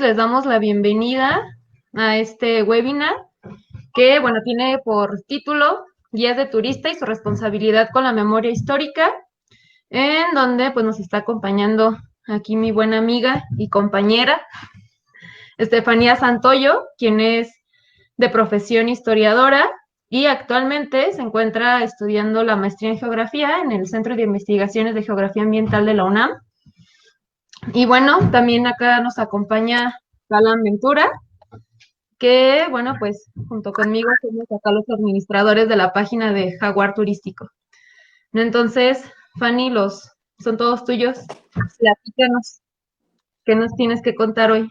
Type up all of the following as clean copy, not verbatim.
les damos la bienvenida a este webinar que, bueno, tiene por título Guías de turista y su responsabilidad con la memoria histórica, en donde pues nos está acompañando aquí mi buena amiga y compañera Estefanía Santoyo, quien es de profesión historiadora y actualmente se encuentra estudiando la maestría en geografía en el Centro de Investigaciones de Geografía Ambiental de la UNAM. Y bueno, también acá nos acompaña Alan Ventura, que, bueno, pues junto conmigo somos acá los administradores de la página de Jaguar Turístico. Entonces, Fanny, son todos tuyos. Platícanos, ¿qué nos tienes que contar hoy?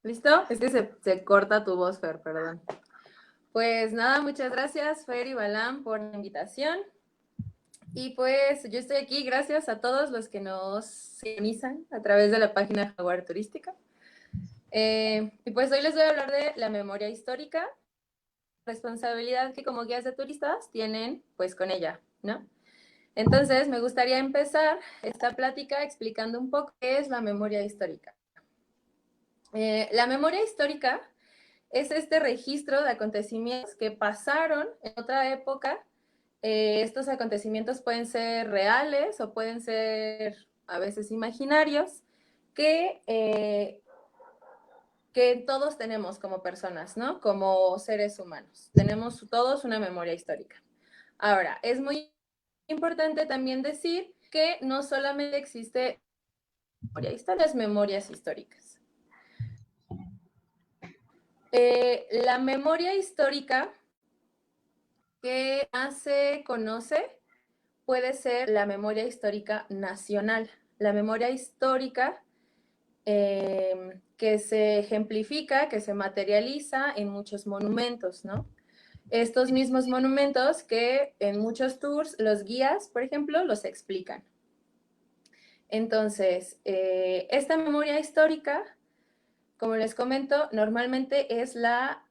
¿Listo? Es que se corta tu voz, Fer, perdón. Pues nada, muchas gracias, Fer y Balam, por la invitación. Y pues yo estoy aquí gracias a todos los que nos sintonizan a través de la página Jaguar Turística. Y pues hoy les voy a hablar de la memoria histórica, responsabilidad que como guías de turistas tienen pues con ella, ¿no? Entonces me gustaría empezar esta plática explicando un poco qué es la memoria histórica. La memoria histórica es este registro de acontecimientos que pasaron en otra época. Estos acontecimientos pueden ser reales o pueden ser a veces imaginarios, que todos tenemos como personas, ¿no? Como seres humanos. Tenemos todos una memoria histórica. Ahora, es muy importante también decir que no solamente existe memoria histórica, las memorias históricas. La memoria histórica que más se conoce puede ser la memoria histórica nacional. La memoria histórica que se ejemplifica, que se materializa en muchos monumentos, ¿no? Estos mismos monumentos que en muchos tours los guías, por ejemplo, los explican. Entonces, esta memoria histórica, como les comento, normalmente es la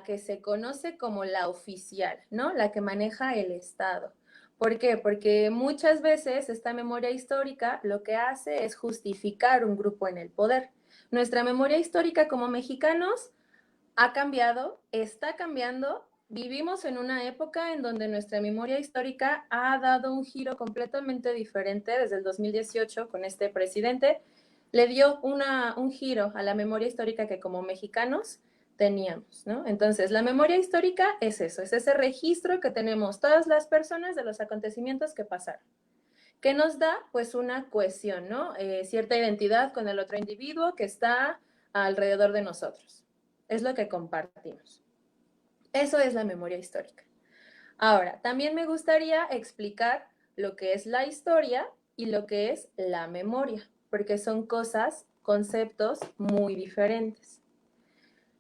que se conoce como la oficial, ¿no? La que maneja el Estado. ¿Por qué? Porque muchas veces esta memoria histórica lo que hace es justificar un grupo en el poder. Nuestra memoria histórica como mexicanos ha cambiado, está cambiando. Vivimos en una época en donde nuestra memoria histórica ha dado un giro completamente diferente desde el 2018 con este presidente. Le dio un giro a la memoria histórica que como mexicanos teníamos, ¿no? Entonces, la memoria histórica es eso, es ese registro que tenemos todas las personas de los acontecimientos que pasaron, que nos da pues una cohesión, ¿no? Cierta identidad con el otro individuo que está alrededor de nosotros. Es lo que compartimos. Eso es la memoria histórica. Ahora, también me gustaría explicar lo que es la historia y lo que es la memoria, porque son cosas, conceptos muy diferentes.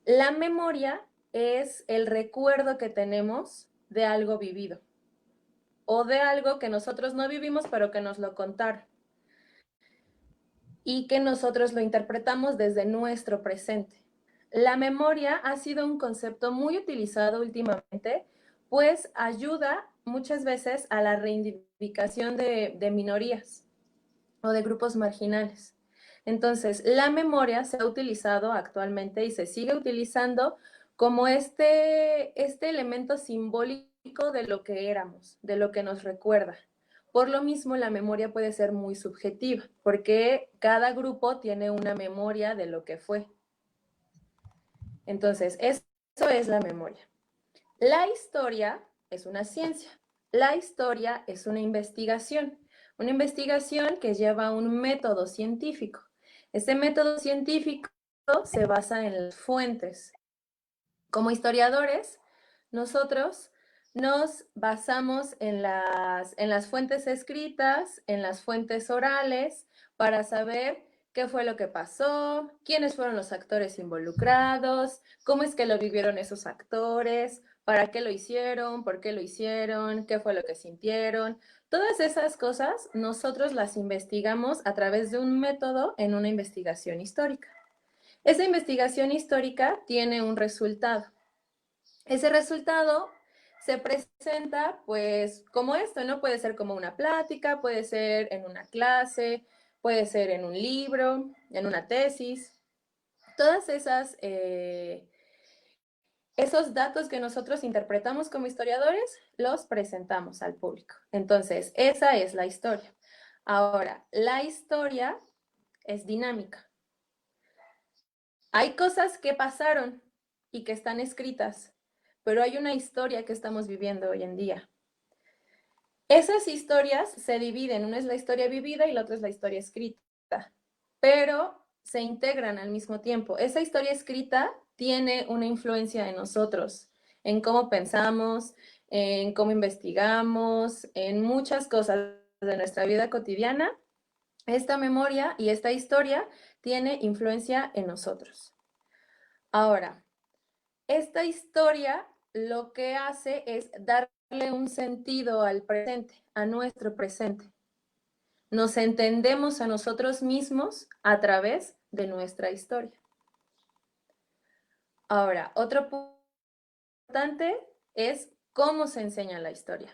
La memoria es el recuerdo que tenemos de algo vivido o de algo que nosotros no vivimos, pero que nos lo contaron y que nosotros lo interpretamos desde nuestro presente. La memoria ha sido un concepto muy utilizado últimamente, pues ayuda muchas veces a la reivindicación de minorías o de grupos marginales. Entonces, la memoria se ha utilizado actualmente y se sigue utilizando como este elemento simbólico de lo que éramos, de lo que nos recuerda. Por lo mismo, la memoria puede ser muy subjetiva, porque cada grupo tiene una memoria de lo que fue. Entonces, eso es la memoria. La historia es una ciencia. La historia es una investigación que lleva un método científico. Ese método científico se basa en las fuentes. Como historiadores, nosotros nos basamos en las fuentes escritas, en las fuentes orales, para saber qué fue lo que pasó, quiénes fueron los actores involucrados, cómo es que lo vivieron esos actores, para qué lo hicieron, por qué lo hicieron, qué fue lo que sintieron. Todas esas cosas nosotros las investigamos a través de un método en una investigación histórica. Esa investigación histórica tiene un resultado. Ese resultado se presenta pues como esto, ¿no? Puede ser como una plática, puede ser en una clase, puede ser en un libro, en una tesis. Todas esos datos que nosotros interpretamos como historiadores los presentamos al público. Entonces, esa es la historia. Ahora, la historia es dinámica. Hay cosas que pasaron y que están escritas, pero hay una historia que estamos viviendo hoy en día. Esas historias se dividen, una es la historia vivida y la otra es la historia escrita, pero se integran al mismo tiempo. Esa historia escrita tiene una influencia en nosotros, en cómo pensamos, en cómo investigamos, en muchas cosas de nuestra vida cotidiana. Esta memoria y esta historia tiene influencia en nosotros. Ahora, esta historia lo que hace es darle un sentido al presente, a nuestro presente. Nos entendemos a nosotros mismos a través de nuestra historia. Ahora, otro punto importante es cómo se enseña la historia.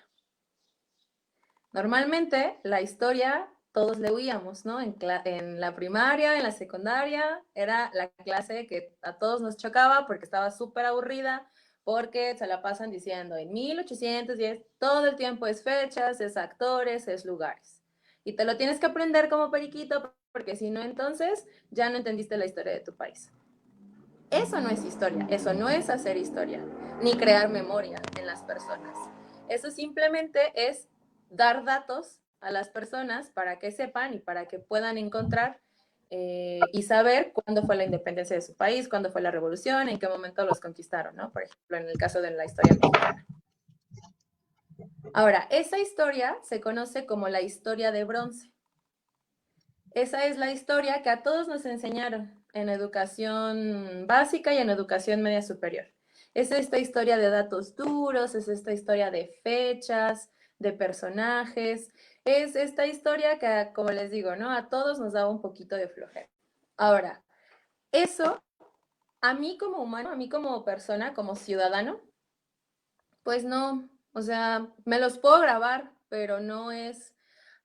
Normalmente la historia todos le huíamos, ¿no? En la primaria, en la secundaria, era la clase que a todos nos chocaba porque estaba súper aburrida, porque se la pasan diciendo en 1810, todo el tiempo es fechas, es actores, es lugares. Y te lo tienes que aprender como periquito, porque si no, entonces ya no entendiste la historia de tu país. Eso no es historia, eso no es hacer historia, ni crear memoria en las personas. Eso simplemente es dar datos a las personas para que sepan y para que puedan encontrar y saber cuándo fue la independencia de su país, cuándo fue la revolución, en qué momento los conquistaron, ¿no? Por ejemplo, en el caso de la historia mexicana. Ahora, esa historia se conoce como la historia de bronce. Esa es la historia que a todos nos enseñaron en educación básica y en educación media superior. Es esta historia de datos duros, es esta historia de fechas, de personajes, es esta historia que, como les digo, ¿no? A todos nos daba un poquito de flojera. Ahora, eso, a mí como humano, a mí como persona, como ciudadano, pues no, o sea, me los puedo grabar, pero no es,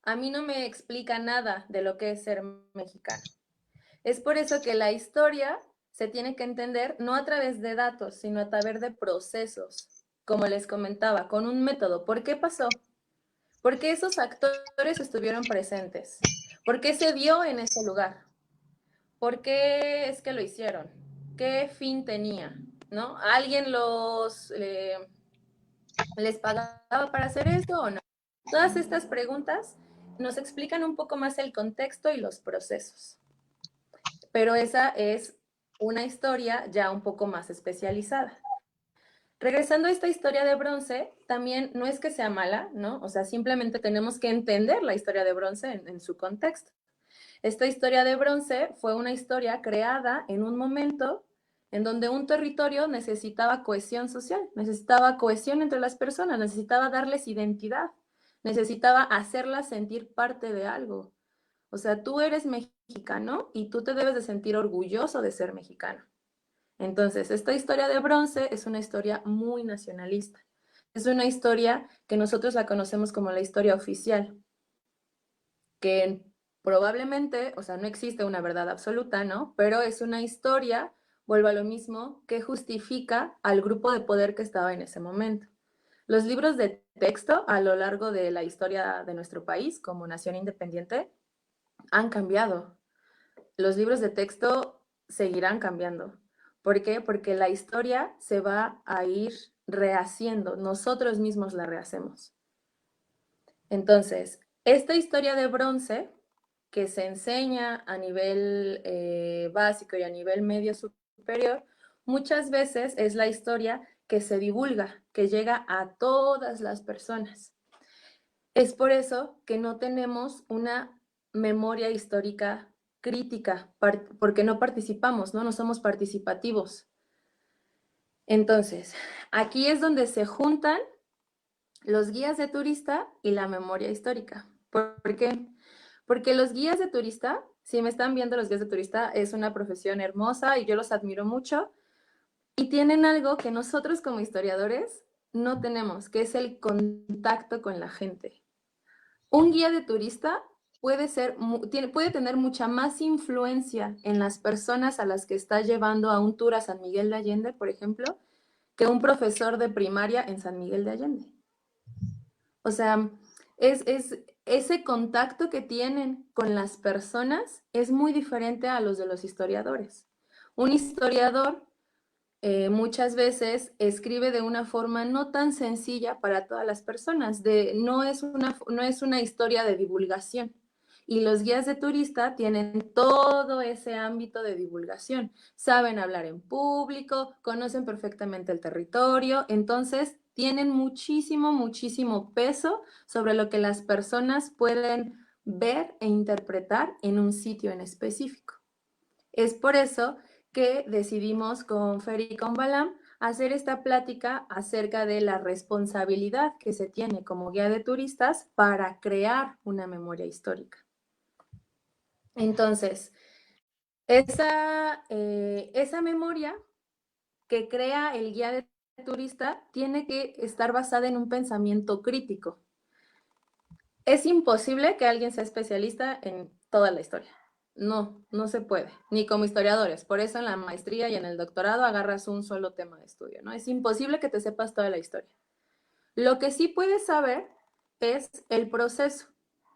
a mí no me explica nada de lo que es ser mexicano. Es por eso que la historia se tiene que entender no a través de datos, sino a través de procesos, como les comentaba, con un método. ¿Por qué pasó? ¿Por qué esos actores estuvieron presentes? ¿Por qué se dio en ese lugar? ¿Por qué es que lo hicieron? ¿Qué fin tenía? ¿No? ¿Alguien les pagaba para hacer esto o no? Todas estas preguntas nos explican un poco más el contexto y los procesos. Pero esa es una historia ya un poco más especializada. Regresando a esta historia de bronce, también no es que sea mala, ¿no? O sea, simplemente tenemos que entender la historia de bronce en su contexto. Esta historia de bronce fue una historia creada en un momento en donde un territorio necesitaba cohesión social, necesitaba cohesión entre las personas, necesitaba darles identidad, necesitaba hacerlas sentir parte de algo. O sea, tú eres mexicano y tú te debes de sentir orgulloso de ser mexicano. Entonces, esta historia de bronce es una historia muy nacionalista. Es una historia que nosotros la conocemos como la historia oficial, que probablemente, o sea, no existe una verdad absoluta, ¿no? Pero es una historia, vuelvo a lo mismo, que justifica al grupo de poder que estaba en ese momento. Los libros de texto a lo largo de la historia de nuestro país como nación independiente han cambiado. Los libros de texto seguirán cambiando. ¿Por qué? Porque la historia se va a ir rehaciendo, nosotros mismos la rehacemos. Entonces, esta historia de bronce que se enseña a nivel básico y a nivel medio superior, muchas veces es la historia que se divulga, que llega a todas las personas. Es por eso que no tenemos una memoria histórica crítica, porque no participamos, ¿no? No somos participativos. Entonces, aquí es donde se juntan los guías de turista y la memoria histórica. ¿Por qué? Porque los guías de turista, si me están viendo los guías de turista, es una profesión hermosa y yo los admiro mucho y tienen algo que nosotros como historiadores no tenemos, que es el contacto con la gente. Un guía de turista puede tener mucha más influencia en las personas a las que está llevando a un tour a San Miguel de Allende, por ejemplo, que un profesor de primaria en San Miguel de Allende. O sea, ese contacto que tienen con las personas es muy diferente a los de los historiadores. Un historiador muchas veces escribe de una forma no tan sencilla para todas las personas, no es una historia de divulgación. Y los guías de turista tienen todo ese ámbito de divulgación. Saben hablar en público, conocen perfectamente el territorio, entonces tienen muchísimo, muchísimo peso sobre lo que las personas pueden ver e interpretar en un sitio en específico. Es por eso que decidimos con Fer y con Balam hacer esta plática acerca de la responsabilidad que se tiene como guía de turistas para crear una memoria histórica. Entonces, esa memoria que crea el guía de turista tiene que estar basada en un pensamiento crítico. Es imposible que alguien sea especialista en toda la historia. No, no se puede, ni como historiadores. Por eso en la maestría y en el doctorado agarras un solo tema de estudio, ¿no? Es imposible que te sepas toda la historia. Lo que sí puedes saber es el proceso,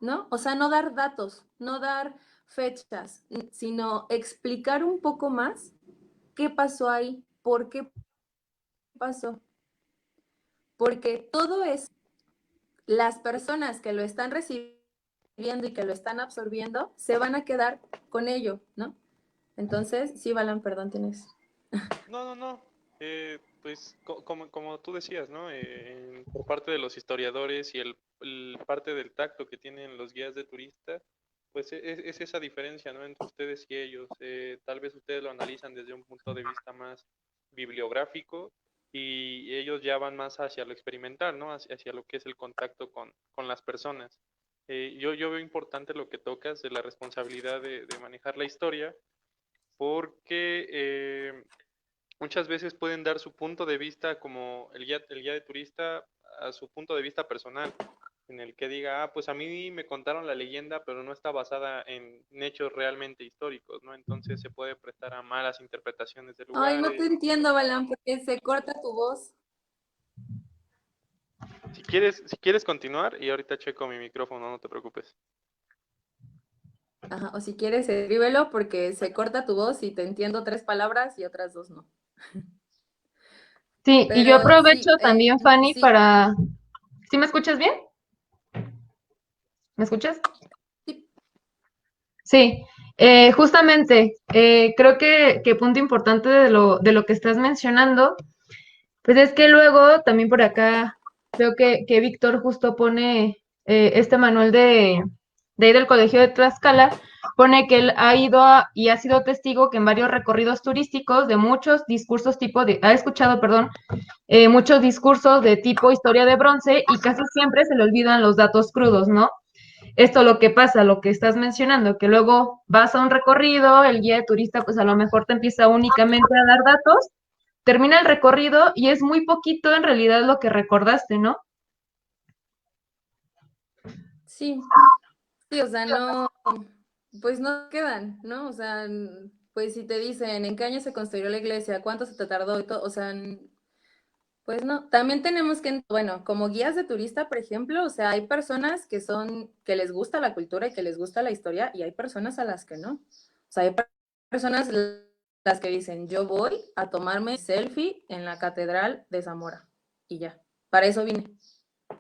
¿no? O sea, no dar datos, no dar fechas, sino explicar un poco más qué pasó ahí, por qué pasó. Porque todo es, las personas que lo están recibiendo y que lo están absorbiendo, se van a quedar con ello, ¿no? Entonces, sí, Balan, perdón, tienes. No, no, no. Pues como tú decías, ¿no? Por parte de los historiadores y el parte del tacto que tienen los guías de turista, pues es esa diferencia, ¿no? Entre ustedes y ellos. Tal vez ustedes lo analizan desde un punto de vista más bibliográfico y ellos ya van más hacia lo experimental, ¿no? Hacia lo que es el contacto con las personas. Yo veo importante lo que tocas de la responsabilidad de manejar la historia porque muchas veces pueden dar su punto de vista como el guía de turista a su punto de vista personal, en el que diga, ah, pues a mí me contaron la leyenda, pero no está basada en hechos realmente históricos, ¿no? Entonces se puede prestar a malas interpretaciones de Ay, no te lugares. entiendo, Balan, porque se corta tu voz. Si quieres continuar, y ahorita checo mi micrófono, no te preocupes. Ajá, o si quieres, escríbelo porque se corta tu voz y te entiendo 3 palabras y otras 2 no. Sí, y yo Pero aprovecho sí, también, Fanny, sí, para... ¿Sí me escuchas bien? ¿Me escuchas? sí. Sí, justamente, creo que punto importante de lo que estás mencionando, pues es que luego también por acá veo que Víctor justo pone este manual de ahí del Colegio de Tlaxcala, pone que él ha ido y ha sido testigo que en varios recorridos turísticos de muchos discursos ha escuchado, perdón, muchos discursos de tipo historia de bronce y casi siempre se le olvidan los datos crudos, ¿no? Esto lo que pasa, lo que estás mencionando, que luego vas a un recorrido, el guía de turista pues a lo mejor te empieza únicamente a dar datos, termina el recorrido y es muy poquito en realidad lo que recordaste, ¿no? Sí, sí, o sea, no, pues no quedan, ¿no? O sea, pues si te dicen en qué año se construyó la iglesia, cuánto se te tardó y todo, o sea, pues no. También tenemos que, bueno, como guías de turista, por ejemplo, o sea, hay personas que les gusta la cultura y que les gusta la historia y hay personas a las que no. O sea, hay personas las que dicen, yo voy a tomarme selfie en la Catedral de Zamora y ya, para eso vine.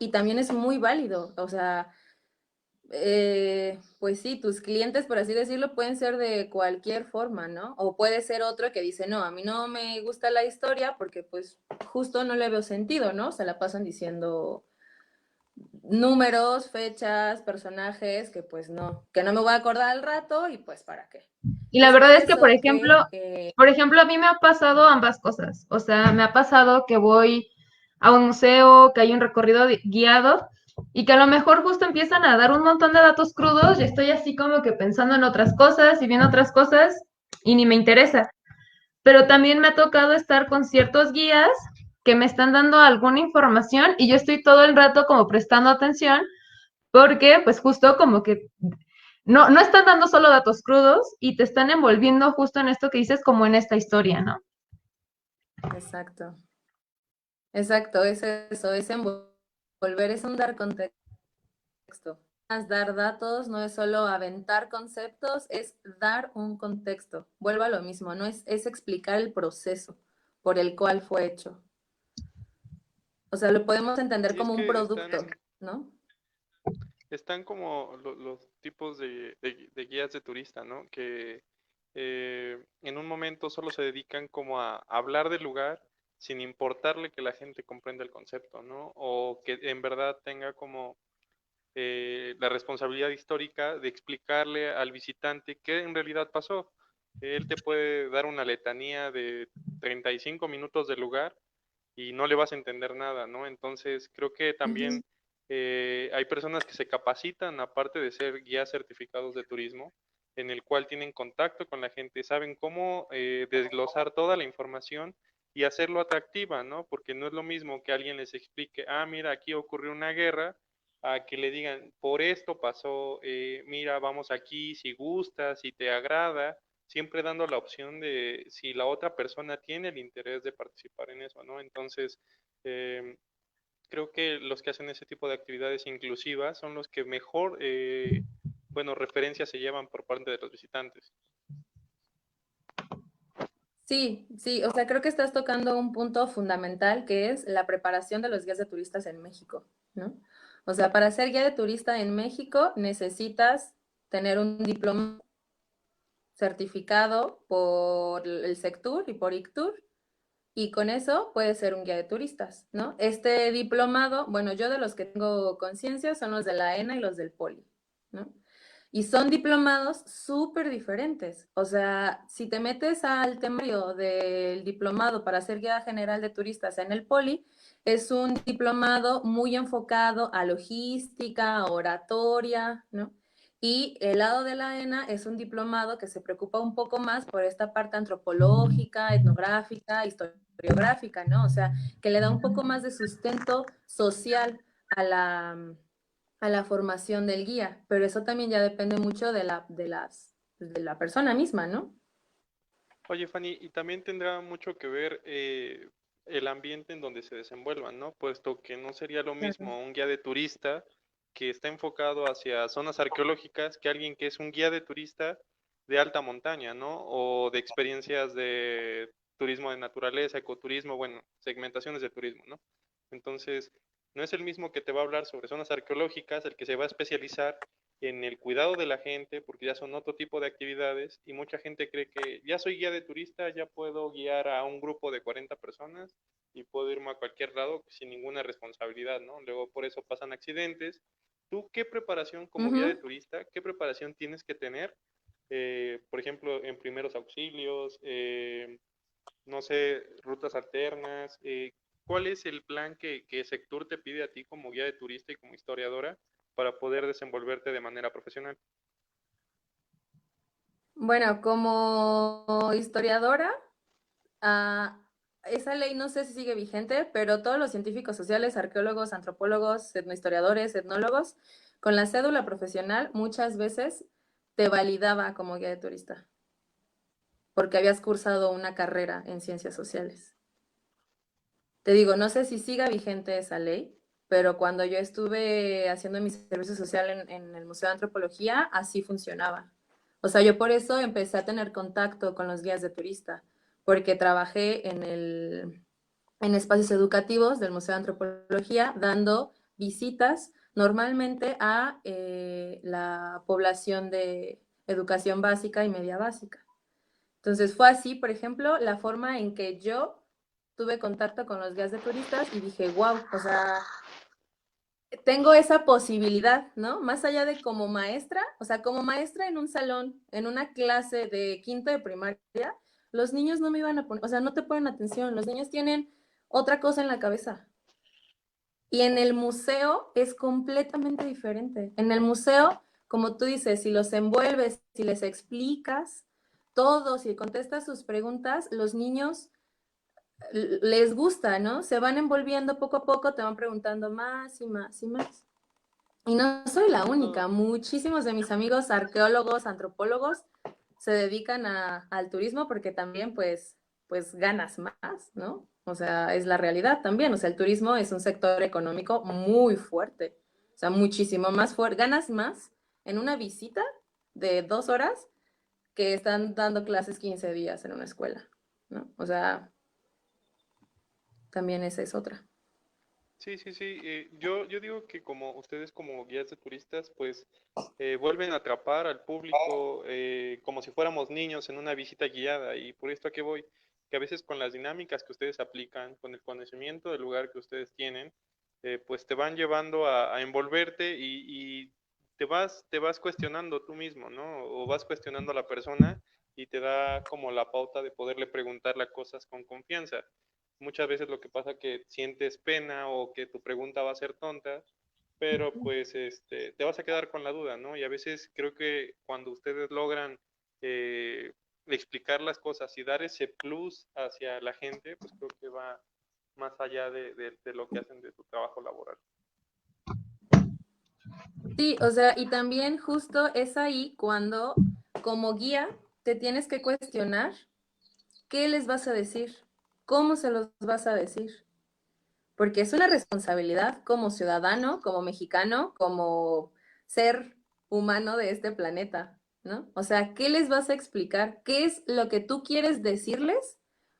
Y también es muy válido, o sea, pues sí, tus clientes, por así decirlo, pueden ser de cualquier forma, ¿no? O puede ser otro que dice, no, a mí no me gusta la historia porque pues justo no le veo sentido, ¿no? Se la pasan diciendo números, fechas, personajes que no me voy a acordar al rato y pues para qué. Y la Es verdad por es que, eso que... por ejemplo, a mí me ha pasado ambas cosas. O sea, me ha pasado que voy a un museo, que hay un recorrido guiado y que a lo mejor justo empiezan a dar un montón de datos crudos y estoy así como que pensando en otras cosas y viendo otras cosas y ni me interesa. Pero también me ha tocado estar con ciertos guías que me están dando alguna información y yo estoy todo el rato como prestando atención porque pues justo como que no están dando solo datos crudos y te están envolviendo justo en esto que dices como en esta historia, ¿no? Exacto. Exacto, es eso, es envolver, es un dar contexto. Dar datos no es solo aventar conceptos, es dar un contexto. Vuelvo a lo mismo, no es explicar el proceso por el cual fue hecho. O sea, lo podemos entender Y es como un que producto, ¿no? están como los tipos de guías de turista, ¿no? Que en un momento solo se dedican como a hablar del lugar sin importarle que la gente comprenda el concepto, ¿no? O que en verdad tenga como la responsabilidad histórica de explicarle al visitante qué en realidad pasó. Él te puede dar una letanía de 35 minutos del lugar y no le vas a entender nada, ¿no? Entonces, creo que también hay personas que se capacitan, aparte de ser guías certificados de turismo, en el cual tienen contacto con la gente, saben cómo desglosar toda la información y hacerlo atractiva, ¿no? Porque no es lo mismo que alguien les explique, ah, mira, aquí ocurrió una guerra, a que le digan, por esto pasó, mira, vamos aquí, si gusta, si te agrada, siempre dando la opción de si la otra persona tiene el interés de participar en eso, ¿no? Entonces, eh, creo que los que hacen ese tipo de actividades inclusivas son los que mejor, bueno, referencias se llevan por parte de los visitantes. Sí, sí, o sea, creo que estás tocando un punto fundamental que es la preparación de los guías de turistas en México, ¿no? O sea, para ser guía de turista en México necesitas tener un diploma certificado por el Sectur y por ICTUR, y con eso puedes ser un guía de turistas, ¿no? Este diplomado, bueno, yo de los que tengo conciencia son los de la ENA y los del POLI, ¿no? Y son diplomados súper diferentes. O sea, si te metes al temario del diplomado para ser guía general de turistas en el POLI, es un diplomado muy enfocado a logística, oratoria, ¿no? Y el lado de la ENA es un diplomado que se preocupa un poco más por esta parte antropológica, etnográfica, historiográfica, ¿no? O sea, que le da un poco más de sustento social a la formación del guía, pero eso también ya depende mucho de la persona misma, ¿no? Oye, Fanny, y también tendrá mucho que ver el ambiente en donde se desenvuelvan, ¿no? Puesto que no sería lo Claro. mismo un guía de turista que está enfocado hacia zonas arqueológicas que alguien que es un guía de turista de alta montaña, ¿no? O de experiencias de turismo de naturaleza, ecoturismo, bueno, segmentaciones de turismo, ¿no? Entonces, no es el mismo que te va a hablar sobre zonas arqueológicas, el que se va a especializar en el cuidado de la gente, porque ya son otro tipo de actividades y mucha gente cree que ya soy guía de turista, ya puedo guiar a un grupo de 40 personas y puedo irme a cualquier lado sin ninguna responsabilidad, ¿no? Luego por eso pasan accidentes. ¿Tú qué preparación como guía de Ujú. turista, qué preparación tienes que tener, por ejemplo, en primeros auxilios, no sé, rutas alternas? ¿Cuál es el plan que Sectur te pide a ti como guía de turista y como historiadora para poder desenvolverte de manera profesional? Bueno, como historiadora, ah, esa ley no sé si sigue vigente, pero todos los científicos sociales, arqueólogos, antropólogos, etnohistoriadores, etnólogos, con la cédula profesional muchas veces te validaba como guía de turista, porque habías cursado una carrera en ciencias sociales. Te digo, no sé si siga vigente esa ley, pero cuando yo estuve haciendo mi servicio social en el Museo de Antropología, así funcionaba. O sea, yo por eso empecé a tener contacto con los guías de turista, porque trabajé en espacios educativos del Museo de Antropología dando visitas normalmente a la población de educación básica y media básica. Entonces fue así, por ejemplo, la forma en que yo tuve contacto con los guías de turistas y dije, wow, o sea, tengo esa posibilidad, ¿no? Más allá de como maestra, o sea, como maestra en un salón, en una clase de quinto de primaria, los niños no me iban a poner, o sea, no te ponen atención, los niños tienen otra cosa en la cabeza. Y en el museo es completamente diferente. En el museo, como tú dices, si los envuelves, si les explicas todo, si contestas sus preguntas, los niños les gusta, ¿no? Se van envolviendo poco a poco, te van preguntando más y más y más. Y no soy la única, muchísimos de mis amigos arqueólogos, antropólogos, se dedican al turismo porque también pues ganas más, ¿no? O sea, es la realidad también. O sea, el turismo es un sector económico muy fuerte. O sea, muchísimo más fuerte. Ganas más en una visita de 2 horas que están dando clases 15 días en una escuela, ¿no? O sea, también esa es otra. Sí, sí, sí. Yo digo que como ustedes como guías de turistas, pues vuelven a atrapar al público como si fuéramos niños en una visita guiada. Y por esto a qué voy, que a veces con las dinámicas que ustedes aplican, con el conocimiento del lugar que ustedes tienen, pues te van llevando a envolverte y te vas cuestionando tú mismo, ¿no? O vas cuestionando a la persona y te da como la pauta de poderle preguntarle cosas con confianza. Muchas veces lo que pasa es que sientes pena o que tu pregunta va a ser tonta, pero pues te vas a quedar con la duda, ¿no? Y a veces creo que cuando ustedes logran eh, explicar las cosas y dar ese plus hacia la gente, pues creo que va más allá de lo que hacen de su trabajo laboral. Sí, o sea, y también justo es ahí cuando como guía te tienes que cuestionar qué les vas a decir, cómo se los vas a decir, porque es una responsabilidad como ciudadano, como mexicano, como ser humano de este planeta, ¿no? O sea, ¿qué les vas a explicar? ¿Qué es lo que tú quieres decirles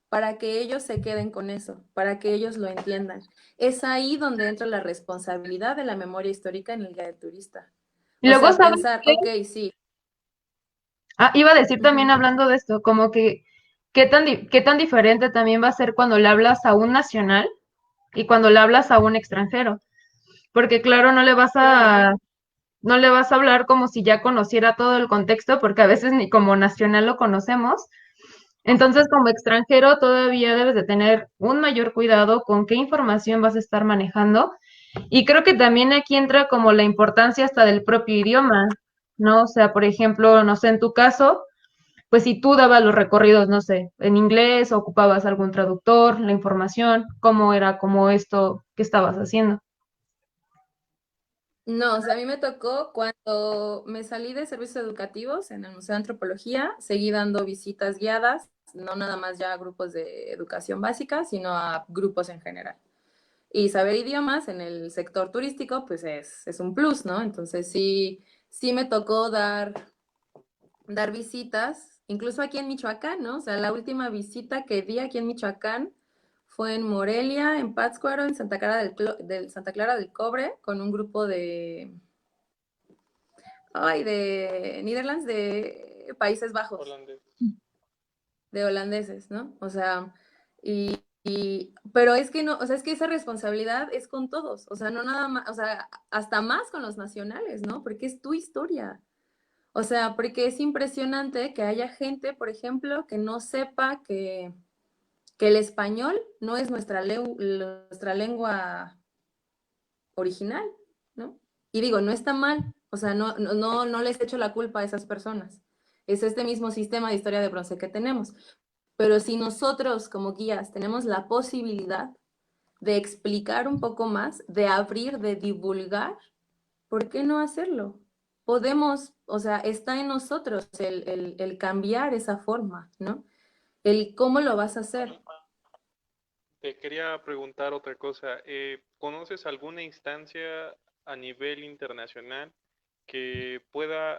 para que ellos se queden con eso, para que ellos lo entiendan? Es ahí donde entra la responsabilidad de la memoria histórica en el guía del turista. Y O luego, sea, ¿sabes pensar, qué? ok, sí. Iba a decir también Ujú. hablando de esto, como que qué tan diferente también va a ser cuando le hablas a un nacional y cuando le hablas a un extranjero. Porque claro, Claro. no le vas a hablar como si ya conociera todo el contexto, porque a veces ni como nacional lo conocemos. Entonces, como extranjero, todavía debes de tener un mayor cuidado con qué información vas a estar manejando. Y creo que también aquí entra como la importancia hasta del propio idioma, ¿no? O sea, por ejemplo, no sé, en tu caso, pues si tú dabas los recorridos, no sé, en inglés, o ocupabas algún traductor, la información, cómo era como esto que estabas haciendo. No, o sea, a mí me tocó cuando me salí de servicios educativos en el Museo de Antropología, seguí dando visitas guiadas, no nada más ya a grupos de educación básica, sino a grupos en general. Y saber idiomas en el sector turístico, pues es un plus, ¿no? Entonces sí, sí me tocó dar visitas, incluso aquí en Michoacán, ¿no? O sea, la última visita que di aquí en Michoacán fue en Morelia, en Pátzcuaro, en Santa Clara del Cobre, con un grupo de Netherlands, de Países Bajos, Holandés. de holandeses, ¿no? O sea, pero es que no, o sea, es que esa responsabilidad es con todos, o sea, no nada más, o sea, hasta más con los nacionales, ¿no? Porque es tu historia. O sea, porque es impresionante que haya gente, por ejemplo, que no sepa que el español no es nuestra lengua original, ¿no? Y digo, no está mal, o sea, no les echo la culpa a esas personas. Es este mismo sistema de historia de bronce que tenemos. Pero si nosotros como guías tenemos la posibilidad de explicar un poco más, de abrir, de divulgar, ¿por qué no hacerlo? Podemos, o sea, está en nosotros el cambiar esa forma, ¿no? El cómo lo vas a hacer. Te quería preguntar otra cosa. ¿Conoces alguna instancia a nivel internacional que pueda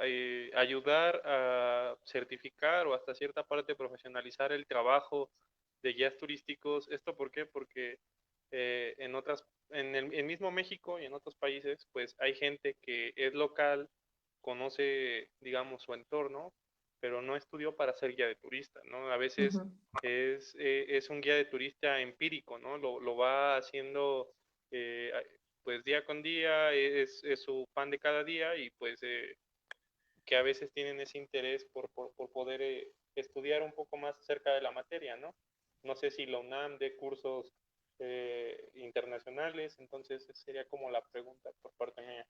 ayudar a certificar o hasta cierta parte profesionalizar el trabajo de guías turísticos? ¿Esto por qué? Porque en el mismo México y en otros países, pues hay gente que es local, conoce, digamos, su entorno, pero no estudió para ser guía de turista, ¿no? A veces Ujú. es un guía de turista empírico, ¿no? Lo va haciendo eh, pues día con día, es su pan de cada día y pues que a veces tienen ese interés por poder estudiar un poco más acerca de la materia, ¿no? No sé si la UNAM de cursos internacionales, entonces esa sería como la pregunta por parte mía.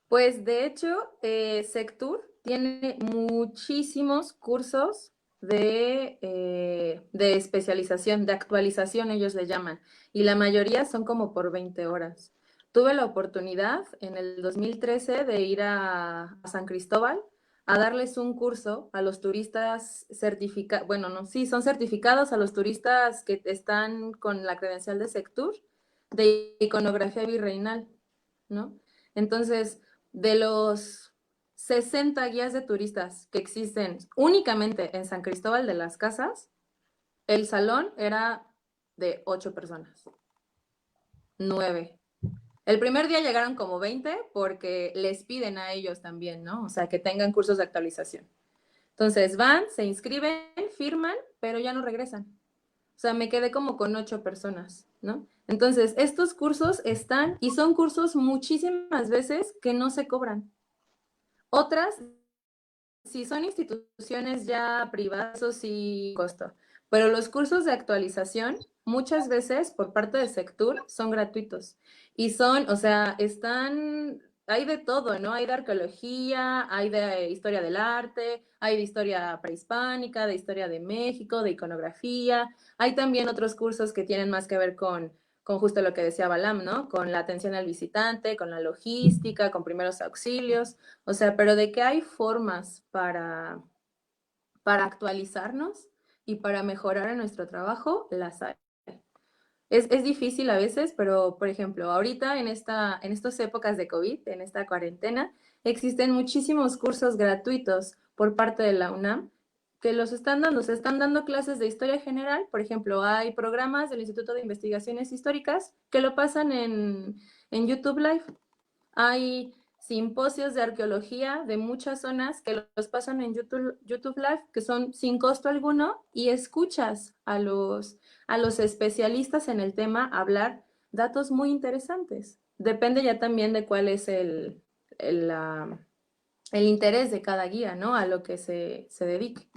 Pues de hecho, Sectur tiene muchísimos cursos de especialización, de actualización, ellos le llaman, y la mayoría son como por 20 horas. Tuve la oportunidad en el 2013 de ir a San Cristóbal a darles un curso a los turistas certificados, bueno, no, sí, son certificados a los turistas que están con la credencial de Sectur de iconografía virreinal, ¿no? Entonces, de los 60 guías de turistas que existen únicamente en San Cristóbal de las Casas, el salón era de 8 personas, 9. El primer día llegaron como 20 porque les piden a ellos también, ¿no? O sea, que tengan cursos de actualización. Entonces van, se inscriben, firman, pero ya no regresan. O sea, me quedé como con 8 personas, ¿no? Entonces, estos cursos están y son cursos muchísimas veces que no se cobran. Otras, si son instituciones ya privadas, eso sí costo. Pero los cursos de actualización, muchas veces por parte de Sectur, son gratuitos. Y son, o sea, hay de todo, ¿no? Hay de arqueología, hay de historia del arte, hay de historia prehispánica, de historia de México, de iconografía. Hay también otros cursos que tienen más que ver con justo lo que decía Balam, ¿no? Con la atención al visitante, con la logística, con primeros auxilios. O sea, pero de que hay formas para actualizarnos y para mejorar en nuestro trabajo, las hay. Es difícil a veces, pero por ejemplo, ahorita en estas épocas de COVID, en esta cuarentena, existen muchísimos cursos gratuitos por parte de la UNAM que los están dando. Se están dando clases de historia general. Por ejemplo, hay programas del Instituto de Investigaciones Históricas que lo pasan en YouTube Live. Hay simposios de arqueología de muchas zonas que los pasan en YouTube Live, que son sin costo alguno, y escuchas a los especialistas en el tema hablar datos muy interesantes. Depende ya también de cuál es el interés de cada guía, ¿no? A lo que se dedique.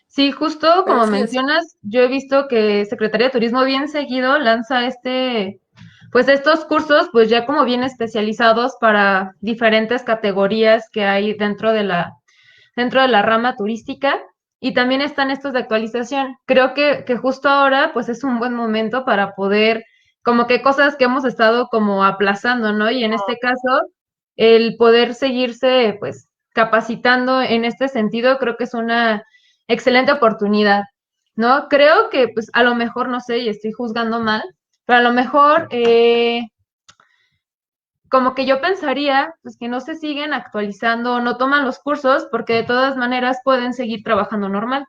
Sí, justo Pero como sí, mencionas, yo he visto que Secretaría de Turismo bien seguido lanza pues estos cursos, pues ya como bien especializados para diferentes categorías que hay dentro de la rama turística, y también están estos de actualización. Creo que justo ahora, pues es un buen momento para poder, como que cosas que hemos estado como aplazando, ¿no? Y en este caso, el poder seguirse, pues, capacitando en este sentido, creo que es una excelente oportunidad, ¿no? Creo que, pues, a lo mejor, no sé, y estoy juzgando mal, pero a lo mejor, como que yo pensaría, pues, que no se siguen actualizando, no toman los cursos, porque de todas maneras pueden seguir trabajando normal.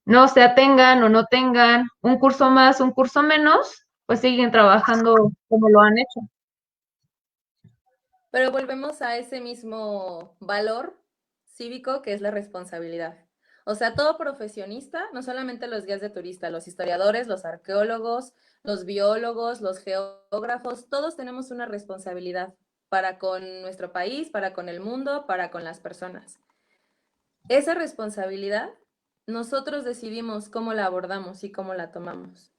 No sea tengan o no tengan un curso más, un curso menos, pues siguen trabajando como lo han hecho. pero volvemos a ese mismo valor cívico que es la responsabilidad. O sea, todo profesionista, no solamente los guías de turista, los historiadores, los arqueólogos, los biólogos, los geógrafos, todos tenemos una responsabilidad para con nuestro país, para con el mundo, para con las personas. Esa responsabilidad, nosotros decidimos cómo la abordamos y cómo la tomamos.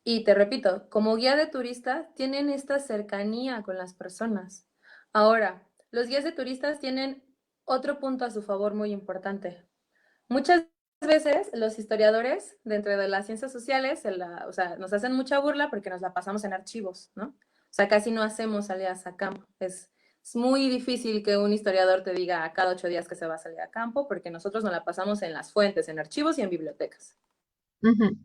Y te repito, como guía de turista, tienen esta cercanía con las personas. Ahora, los guías de turistas tienen otro punto a su favor muy importante. Muchas veces los historiadores, dentro de las ciencias sociales, o sea, nos hacen mucha burla porque nos la pasamos en archivos, ¿no? O sea, casi no hacemos salidas a campo. Es muy difícil que un historiador te diga a cada 8 días que se va a salir a campo porque nosotros nos la pasamos en las fuentes, en archivos y en bibliotecas. Ujú.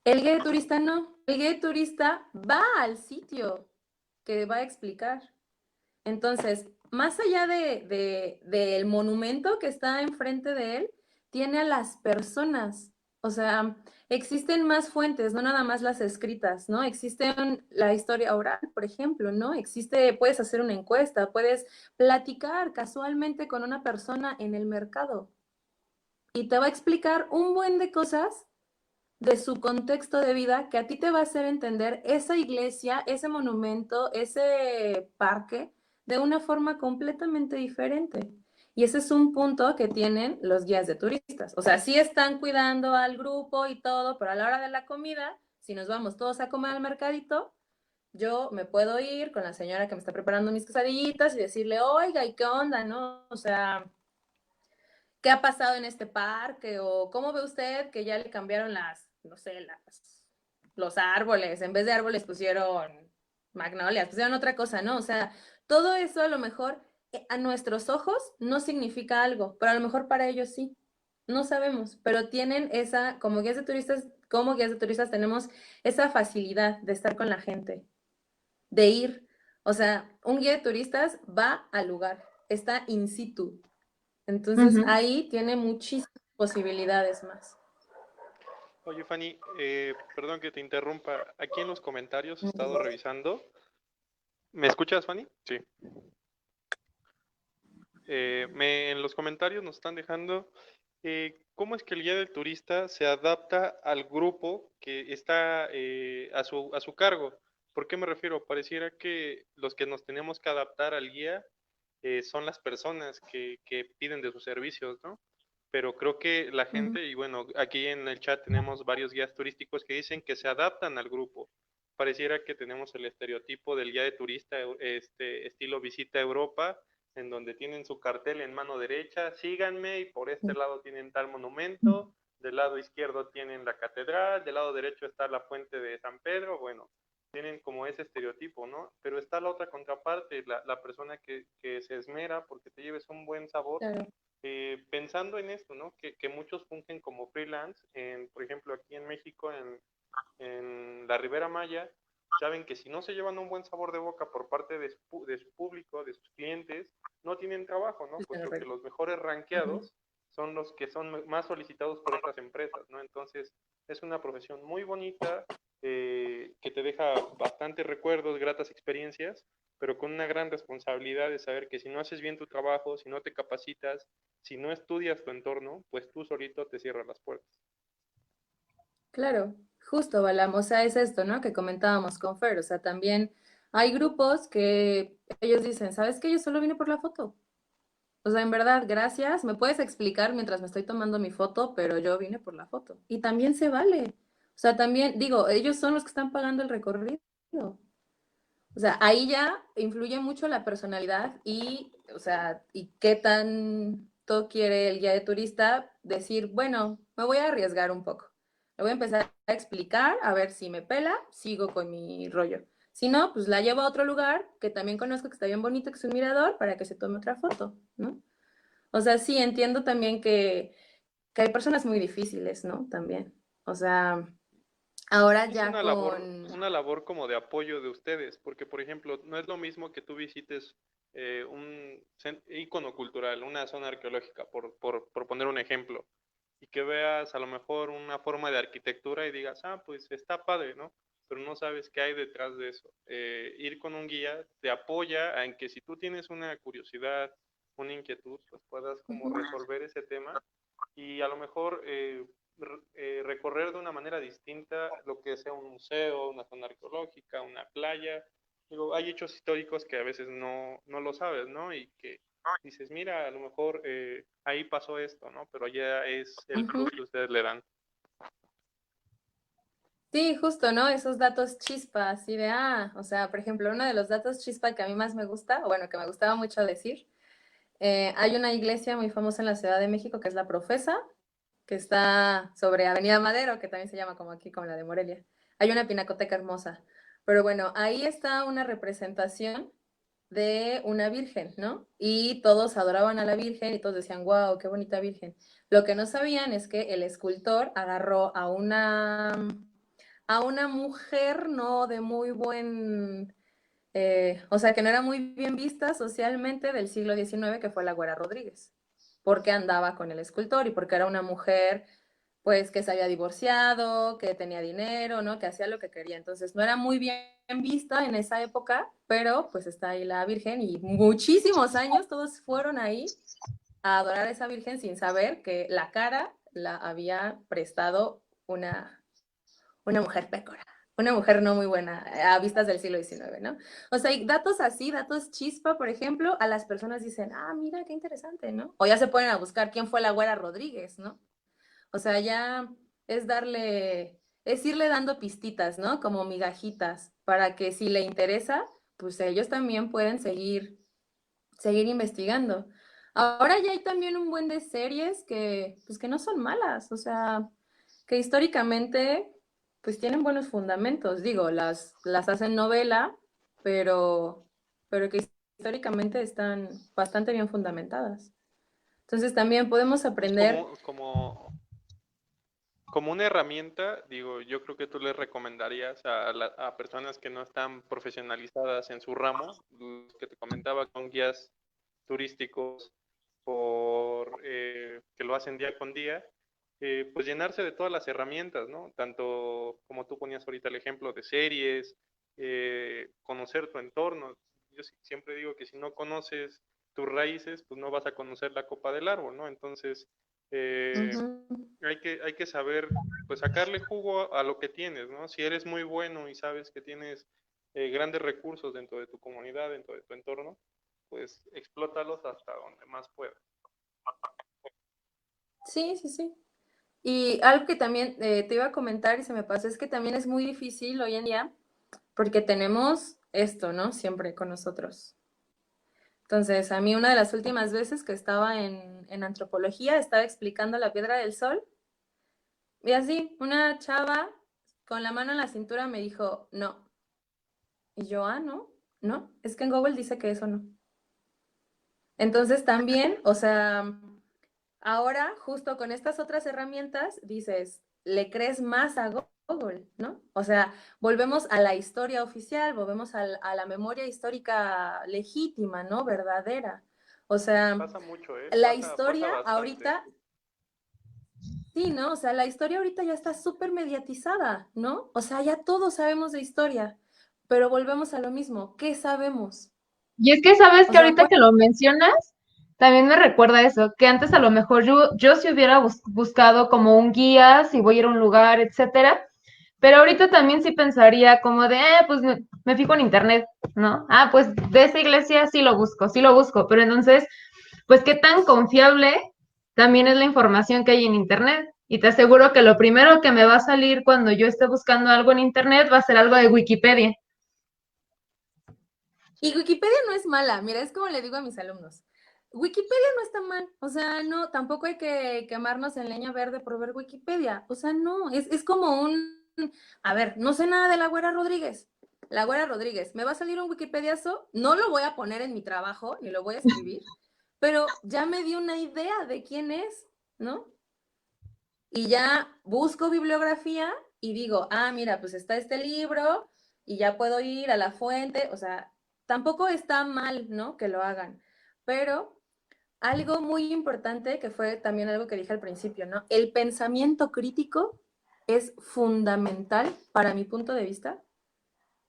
El guía de turista no. El guía de turista va al sitio que va a explicar. Entonces, más allá del monumento que está enfrente de él, tiene a las personas. O sea, existen más fuentes, no nada más las escritas, ¿no? Existe la historia oral, por ejemplo, ¿no? Puedes hacer una encuesta, puedes platicar casualmente con una persona en el mercado y te va a explicar un buen de cosas de su contexto de vida que a ti te va a hacer entender esa iglesia, ese monumento, ese parque de una forma completamente diferente. Y ese es un punto que tienen los guías de turistas. O sea, sí están cuidando al grupo y todo, pero a la hora de la comida, si nos vamos todos a comer al mercadito, yo me puedo ir con la señora que me está preparando mis quesadillitas y decirle, oiga, ¿y qué onda, no? O sea, ¿qué ha pasado en este parque? O ¿cómo ve usted que ya le cambiaron no sé, los árboles? En vez de árboles pusieron magnolias, pusieron otra cosa, ¿no? O sea, todo eso a lo mejor a nuestros ojos no significa algo, pero a lo mejor para ellos sí. No sabemos, pero tienen como guías de turistas tenemos esa facilidad de estar con la gente, de ir. O sea, un guía de turistas va al lugar, está in situ. Entonces Ujú. ahí tiene muchísimas posibilidades más. Oye, Fanny, perdón que te interrumpa. Aquí en los comentarios he estado revisando. ¿Me escuchas, Fanny? Sí. En los comentarios nos están dejando cómo es que el guía del turista se adapta al grupo que está a su cargo. ¿Por qué me refiero? Pareciera que los que nos tenemos que adaptar al guía son las personas que piden de sus servicios, ¿no? Pero creo que la Ujú. gente, y bueno, aquí en el chat tenemos varios guías turísticos que dicen que se adaptan al grupo. Pareciera que tenemos el estereotipo del guía de turista, estilo visita a Europa, en donde tienen su cartel en mano derecha, síganme, y por este lado tienen tal monumento, del lado izquierdo tienen la catedral, del lado derecho está la fuente de San Pedro, bueno, tienen como ese estereotipo, ¿no? Pero está la otra contraparte, la persona que se esmera porque te lleves un buen sabor, Claro. pensando en esto, ¿no? Que muchos fungen como freelance, por ejemplo, aquí en México, en la Ribera Maya, saben que si no se llevan un buen sabor de boca por parte de su público, de sus clientes, no tienen trabajo, ¿no? Puesto que los mejores Ujú. rankeados son los que son más solicitados por estas empresas, ¿no? Entonces, es una profesión muy bonita, que te deja bastantes recuerdos, gratas experiencias, pero con una gran responsabilidad de saber que si no haces bien tu trabajo, si no te capacitas, si no estudias tu entorno, pues tú solito te cierras las puertas. Claro, justo, Balam, o sea, es esto, ¿no? Que comentábamos con Fer, o sea, también hay grupos que ellos dicen, ¿sabes qué? Yo solo vine por la foto. O sea, en verdad, gracias, me puedes explicar mientras me estoy tomando mi foto, pero yo vine por la foto. Y también se vale. O sea, también, digo, ellos son los que están pagando el recorrido. O sea, ahí ya influye mucho la personalidad y, o sea, y qué tanto quiere el guía de turista decir, bueno, me voy a arriesgar un poco. Le voy a empezar a explicar, a ver si me pela, sigo con mi rollo. Si no, pues la llevo a otro lugar que también conozco, que está bien bonito, que es un mirador, para que se tome otra foto, ¿no? O sea, sí, entiendo también que hay personas muy difíciles, ¿no? También. O sea, ahora Es ya con... una labor como de apoyo de ustedes, porque por ejemplo, no es lo mismo que tú visites un ícono cultural, una zona arqueológica, por poner un ejemplo, y que veas a lo mejor una forma de arquitectura y digas, ah, pues está padre, ¿no? Pero no sabes qué hay detrás de eso. Ir con un guía te apoya en que si tú tienes una curiosidad, una inquietud, pues puedas como Ujú. resolver ese tema y a lo mejor recorrer de una manera distinta lo que sea un museo, una zona arqueológica, una playa. Digo, hay hechos históricos que a veces no lo sabes, ¿no? Y que dices, mira, a lo mejor ahí pasó esto, ¿no? Pero ya es el Ujú. plus que ustedes le dan. Sí, justo, ¿no? Esos datos chispa, así de, o sea, por ejemplo, uno de los datos chispa que a mí más me gusta, o bueno, que me gustaba mucho decir, hay una iglesia muy famosa en la Ciudad de México que es la Profesa, que está sobre Avenida Madero, que también se llama como aquí, como la de Morelia. Hay una pinacoteca hermosa. Pero bueno, ahí está una representación de una virgen, ¿no? Y todos adoraban a la virgen y todos decían, wow, qué bonita virgen. Lo que no sabían es que el escultor agarró a una mujer no de muy buen, o sea, que no era muy bien vista socialmente del siglo XIX, que fue la Güera Rodríguez, porque andaba con el escultor y porque era una mujer, pues, que se había divorciado, que tenía dinero, ¿no? Que hacía lo que quería. Entonces, no era muy bien vista en esa época, pero pues está ahí la Virgen y muchísimos años todos fueron ahí a adorar a esa Virgen sin saber que la cara la había prestado una mujer pécora, una mujer no muy buena a vistas del siglo XIX, ¿no? O sea, y datos así, datos chispa, por ejemplo, a las personas dicen, mira, qué interesante, ¿no? O ya se ponen a buscar quién fue la Güera Rodríguez, ¿no? O sea, ya es es irle dando pistitas, ¿no? Como migajitas, para que si le interesa, pues ellos también pueden seguir investigando. Ahora ya hay también un buen de series que, pues, que no son malas, o sea, que históricamente, pues tienen buenos fundamentos. Digo, las hacen novela, pero, pero que históricamente están bastante bien fundamentadas. Entonces también podemos Pues aprender. como una herramienta, digo, yo creo que tú les recomendarías a personas que no están profesionalizadas en su ramo, los que te comentaba con guías turísticos que lo hacen día con día, pues llenarse de todas las herramientas, ¿no? Tanto como tú ponías ahorita el ejemplo de series, conocer tu entorno. Yo siempre digo que si no conoces tus raíces, pues no vas a conocer la copa del árbol, ¿no? Entonces, eh, Ujú. hay que saber, pues sacarle jugo a lo que tienes, ¿no? Si eres muy bueno y sabes que tienes grandes recursos dentro de tu comunidad, dentro de tu entorno, pues explótalos hasta donde más puedas. Sí, sí, sí. Y algo que también te iba a comentar y se me pasó es que también es muy difícil hoy en día porque tenemos esto, ¿no? Siempre con nosotros. Entonces, a mí una de las últimas veces que estaba en antropología, estaba explicando la piedra del sol y así, una chava con la mano en la cintura me dijo, no. Y yo, no, no, es que en Google dice que eso no. Entonces también, o sea, ahora justo con estas otras herramientas dices, le crees más a Google, ¿no? O sea, volvemos a la historia oficial, volvemos a la memoria histórica legítima, ¿no? Verdadera. O sea, Pasa mucho, ¿eh? la Pasa historia bastante. ahorita, sí, ¿no? O sea, la historia ahorita ya está súper mediatizada, ¿no? O sea, ya todos sabemos de historia, pero volvemos a lo mismo, ¿qué sabemos? Y es que sabes O que sea, ahorita que lo mencionas, también me recuerda eso, que antes a lo mejor yo si hubiera buscado como un guía, si voy a ir a un lugar, etcétera, pero ahorita también sí pensaría como de, pues me fijo en internet, ¿no? Ah, pues de esa iglesia sí lo busco, pero entonces, pues qué tan confiable también es la información que hay en internet. Y te aseguro que lo primero que me va a salir cuando yo esté buscando algo en internet va a ser algo de Wikipedia. y Wikipedia no es mala, mira, es como le digo a mis alumnos. Wikipedia no está mal, o sea, no, tampoco hay que quemarnos en leña verde por ver Wikipedia, o sea, no, es como a ver, no sé nada de la Güera Rodríguez, la Güera Rodríguez, ¿me va a salir un Wikipediazo? No lo voy a poner en mi trabajo, ni lo voy a escribir, pero ya me di una idea de quién es, ¿no? Y ya busco bibliografía y digo, mira, pues está este libro y ya puedo ir a la fuente, o sea, tampoco está mal, ¿no? Que lo hagan, pero algo muy importante que fue también algo que dije al principio, ¿no? El pensamiento crítico es fundamental para mi punto de vista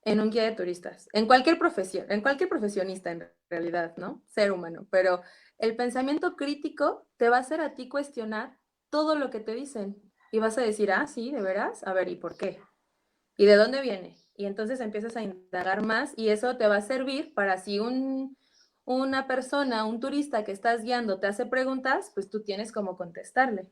en un guía de turistas, en cualquier profesión, en cualquier profesionista en realidad, ¿no? Ser humano, pero el pensamiento crítico te va a hacer a ti cuestionar todo lo que te dicen y vas a decir, sí, de veras, a ver, ¿y por qué? ¿Y de dónde viene? Y entonces empiezas a indagar más y eso te va a servir para si una persona, un turista que estás guiando te hace preguntas, pues tú tienes como contestarle.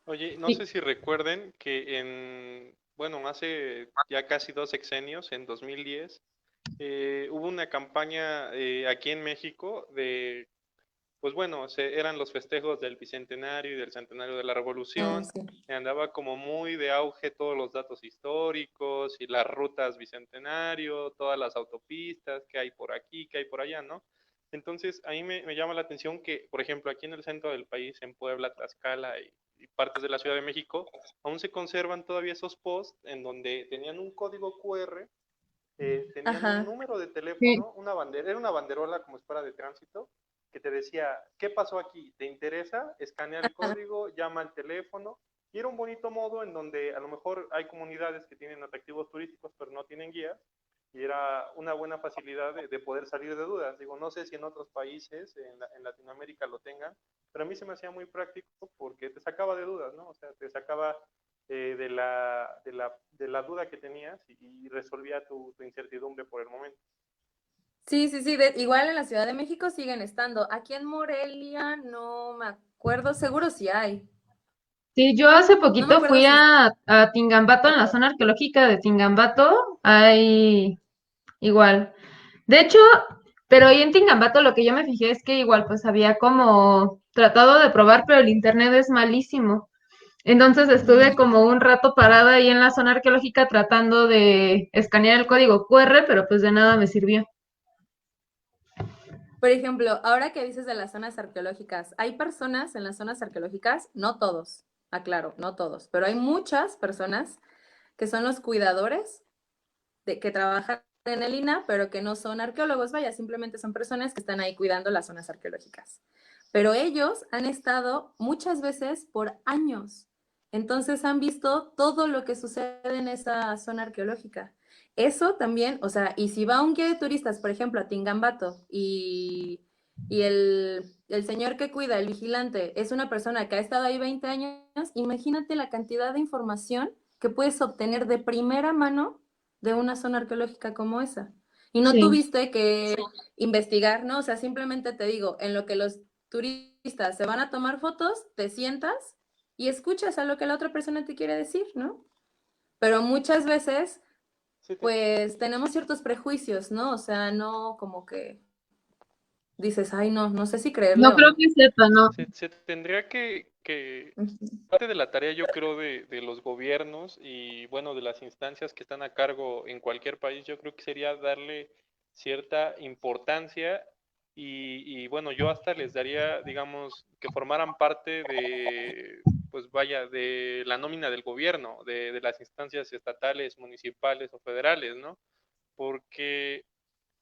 Oye, no Sí. sé si recuerden que bueno, hace ya casi 2 sexenios, en 2010, hubo una campaña aquí en México pues bueno, eran los festejos del Bicentenario y del Centenario de la Revolución, Sí. y andaba como muy de auge todos los datos históricos y las rutas Bicentenario, todas las autopistas que hay por aquí, que hay por allá, ¿no? Entonces, a mí me llama la atención que, por ejemplo, aquí en el centro del país, en Puebla, Tlaxcala y partes de la Ciudad de México, aún se conservan todavía esos posts en donde tenían un código QR, tenían un Ajá. número de Sí. teléfono, una bandera, era una banderola como si fuera de tránsito, que te decía, ¿qué pasó aquí? ¿Te interesa? Escanea el código, llama al teléfono, y era un bonito modo en donde a lo mejor hay comunidades que tienen atractivos turísticos pero no tienen guías, y era una buena facilidad de poder salir de dudas. Digo, no sé si en otros países, en Latinoamérica lo tengan, pero a mí se me hacía muy práctico porque te sacaba de dudas, ¿no? O sea, te sacaba de la duda que tenías y resolvía tu incertidumbre por el momento. Sí, sí, sí, igual en la Ciudad de México siguen estando. Aquí en Morelia no me acuerdo, seguro sí hay. Sí, yo hace No me poquito acuerdo fui si... a Tingambato, en la zona arqueológica de Tingambato, hay igual. De hecho, Pero ahí en Tingambato lo que yo me fijé es que igual pues había como tratado de probar, pero el internet es malísimo. Entonces estuve como un rato parada ahí en la zona arqueológica tratando de escanear el código QR, pero pues de nada me sirvió. Por ejemplo, ahora que dices de las zonas arqueológicas, hay personas en las zonas arqueológicas, no todos, aclaro, no todos, pero hay muchas personas que son los cuidadores que trabajan en el INAH, pero que no son arqueólogos, vaya, simplemente son personas que están ahí cuidando las zonas arqueológicas. Pero ellos han estado muchas veces por años, entonces han visto todo lo que sucede en esa zona arqueológica. Eso también, o sea, y si va un guía de turistas, por ejemplo, a Tingambato, y el señor que cuida, el vigilante, es una persona que ha estado ahí 20 años, imagínate la cantidad de información que puedes obtener de primera mano de una zona arqueológica como esa. Y no Sí. tuviste que investigar, ¿no? O sea, simplemente te digo, en lo que los turistas se van a tomar fotos, te sientas y escuchas a lo que la otra persona te quiere decir, ¿no? Pero muchas veces, Sí, pues, tenemos ciertos prejuicios, ¿no? O sea, no como que dices, ay, no, no sé si creerle No o creo no. que sepa, ¿no? se tendría que Ujú. parte de la tarea, yo creo, de los gobiernos y, bueno, de las instancias que están a cargo en cualquier país, yo creo que sería darle cierta importancia bueno, yo hasta les daría, digamos, que formaran parte de, pues vaya, de la nómina del gobierno, de las instancias estatales, municipales o federales, ¿no? Porque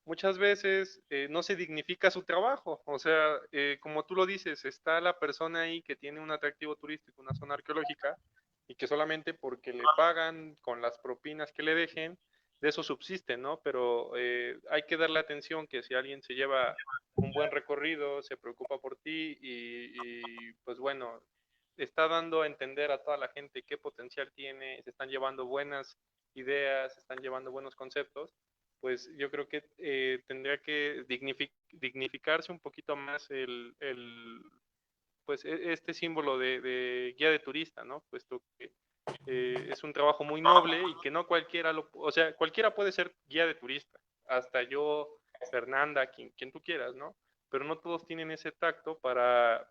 muchas veces no se dignifica su trabajo. O sea, como tú lo dices, está la persona ahí que tiene un atractivo turístico, una zona arqueológica, y que solamente porque le pagan con las propinas que le dejen, de eso subsiste, ¿no? Pero hay que darle atención que si alguien se lleva un buen recorrido, se preocupa por ti pues bueno, está dando a entender a toda la gente qué potencial tiene, se están llevando buenas ideas, se están llevando buenos conceptos, pues yo creo que tendría que dignificarse un poquito más pues este símbolo de guía de turista, ¿no? Puesto que es un trabajo muy noble y que no cualquiera o sea, cualquiera puede ser guía de turista, hasta yo, Fernanda, quien tú quieras, ¿no? Pero no todos tienen ese tacto para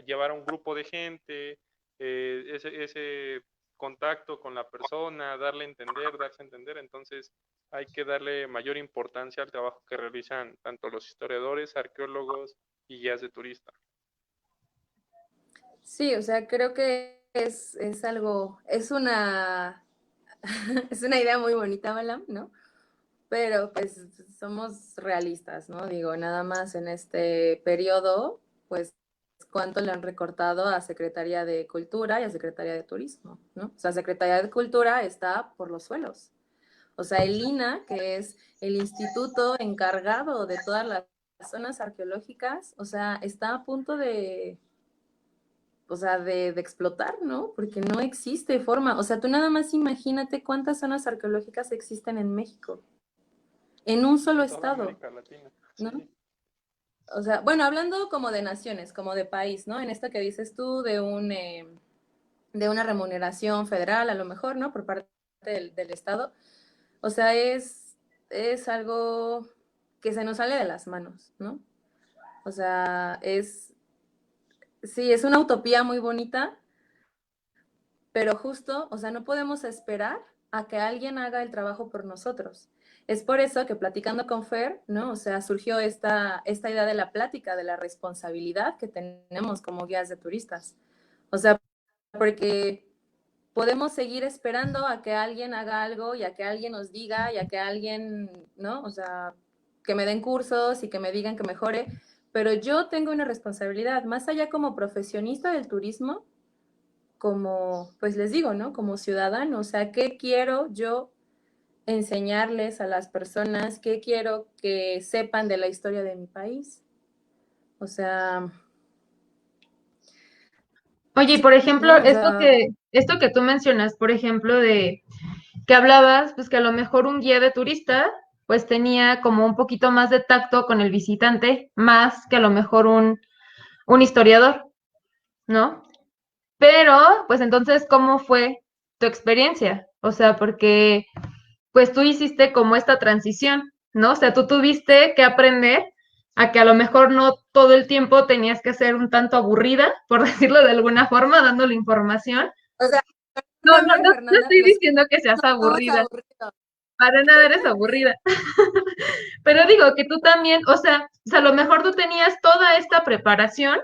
llevar a un grupo de gente, ese contacto con la persona, darle a entender, darse a entender, entonces hay que darle mayor importancia al trabajo que realizan tanto los historiadores, arqueólogos y guías de turista. Sí, o sea, creo que es algo, es una, es una idea muy bonita, Balam, ¿no? Pero pues somos realistas, ¿no? Digo, nada más en este periodo, pues cuánto le han recortado a Secretaría de Cultura y a Secretaría de Turismo, ¿no? O sea, Secretaría de Cultura está por los suelos. O sea, el INAH, que es el instituto encargado de todas las zonas arqueológicas, o sea, está a punto de, o sea, de explotar, ¿no? Porque no existe forma. O sea, tú nada más imagínate cuántas zonas arqueológicas existen en México, en un solo En toda estado, América Latina, ¿no? sí. O sea, bueno, hablando como de naciones, como de país, ¿no? En esto que dices tú de una remuneración federal, a lo mejor, ¿no? Por parte del Estado. O sea, es algo que se nos sale de las manos, ¿no? O sea, sí, es una utopía muy bonita, pero justo, o sea, no podemos esperar a que alguien haga el trabajo por nosotros. Es por eso que platicando con Fer, ¿no? O sea, surgió esta idea de la plática, de la responsabilidad que tenemos como guías de turistas. O sea, porque podemos seguir esperando a que alguien haga algo y a que alguien nos diga y a que alguien, ¿no? O sea, que me den cursos y que me digan que mejore, pero yo tengo una responsabilidad, más allá como profesionista del turismo, como, pues les digo, ¿no? Como ciudadano, o sea, ¿qué quiero yo enseñarles a las personas? ¿Qué quiero que sepan de la historia de mi país? O sea, Oye, y por ejemplo, no, o sea, esto que tú mencionas, por ejemplo, de que hablabas, pues que a lo mejor un guía de turista, pues tenía como un poquito más de tacto con el visitante, más que a lo mejor un historiador, ¿no? Pero, pues entonces, ¿cómo fue tu experiencia? O sea, porque, pues tú hiciste como esta transición ¿no? O sea, tú tuviste que aprender a que a lo mejor no todo el tiempo tenías que ser un tanto aburrida, por decirlo de alguna forma, dándole información. O sea, No, no, perdóname, no, no Fernanda, estoy los diciendo que seas no somos aburrida, aburridos. para nada eres aburrida. Pero digo que tú también, o sea, a lo mejor tú tenías toda esta preparación,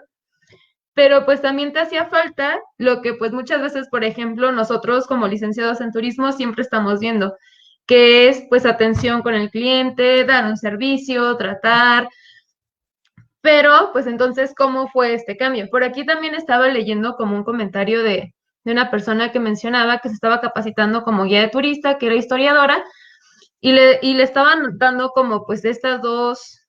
pero pues también te hacía falta lo que pues muchas veces, por ejemplo, nosotros como licenciados en turismo siempre estamos viendo, que es pues atención con el cliente, dar un servicio, tratar, pero pues entonces, ¿cómo fue este cambio? Por aquí también estaba leyendo como un comentario de una persona que mencionaba que se estaba capacitando como guía de turista, que era historiadora, y le estaban dando como pues estas dos,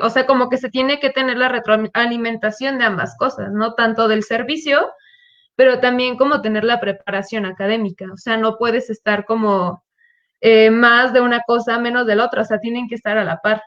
o sea, como que se tiene que tener la retroalimentación de ambas cosas, ¿no? Tanto del servicio, pero también como tener la preparación académica, o sea, no puedes estar como más de una cosa, menos de la otra, o sea, tienen que estar a la par.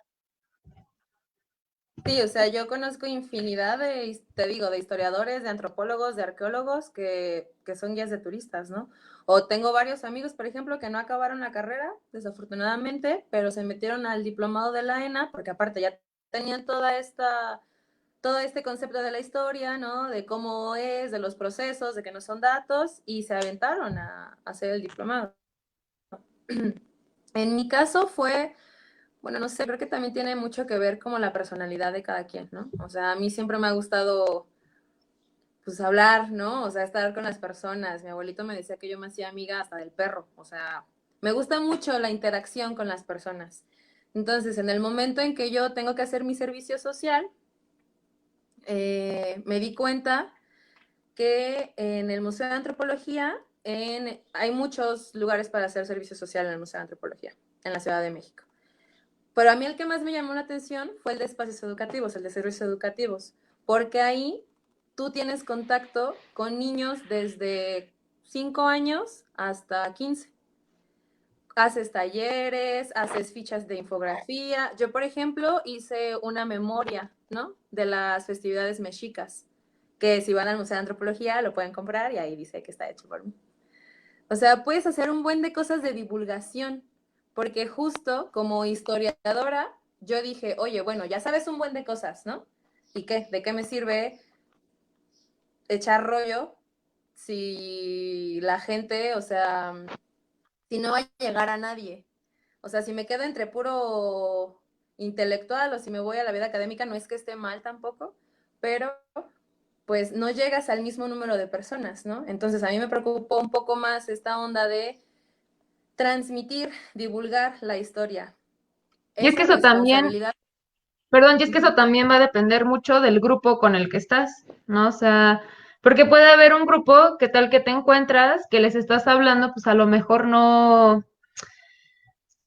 Sí, o sea, yo conozco infinidad te digo, de historiadores, de antropólogos, de arqueólogos que son guías de turistas, ¿no? O tengo varios amigos, por ejemplo, que no acabaron la carrera, desafortunadamente, pero se metieron al diplomado de la ENA, porque aparte ya tenían todo este concepto de la historia, ¿no? De cómo es, de los procesos, de que no son datos, y se aventaron a hacer el diplomado. En mi caso fue, bueno, no sé, creo que también tiene mucho que ver como la personalidad de cada quien, ¿no? O sea, a mí siempre me ha gustado, pues, hablar, ¿no? O sea, estar con las personas. Mi abuelito me decía que yo me hacía amiga hasta del perro. O sea, me gusta mucho la interacción con las personas. Entonces, en el momento en que yo tengo que hacer mi servicio social, me di cuenta que en el Museo de Antropología hay muchos lugares para hacer servicio social en el Museo de Antropología, en la Ciudad de México. Pero a mí el que más me llamó la atención fue el de espacios educativos, el de servicios educativos, porque ahí tú tienes contacto con niños desde 5 años hasta 15. Haces talleres, haces fichas de infografía. Yo, por ejemplo, hice una memoria, ¿no? De las festividades mexicas, que si van al Museo de Antropología lo pueden comprar y ahí dice que está hecho por mí. O sea, puedes hacer un buen de cosas de divulgación, porque justo como historiadora, yo dije, oye, bueno, ya sabes un buen de cosas, ¿no? ¿Y qué? ¿De qué me sirve echar rollo si la gente, o sea, si no va a llegar a nadie? O sea, si me quedo entre puro intelectual o si me voy a la vida académica, no es que esté mal tampoco, pero pues no llegas al mismo número de personas, ¿no? Entonces a mí me preocupó un poco más esta onda de transmitir, divulgar la historia. Y es que Esa eso también, responsabilidad. perdón, y es que eso también va a depender mucho del grupo con el que estás, ¿no? O sea, porque puede haber un grupo que tal que te encuentras, que les estás hablando, pues a lo mejor no,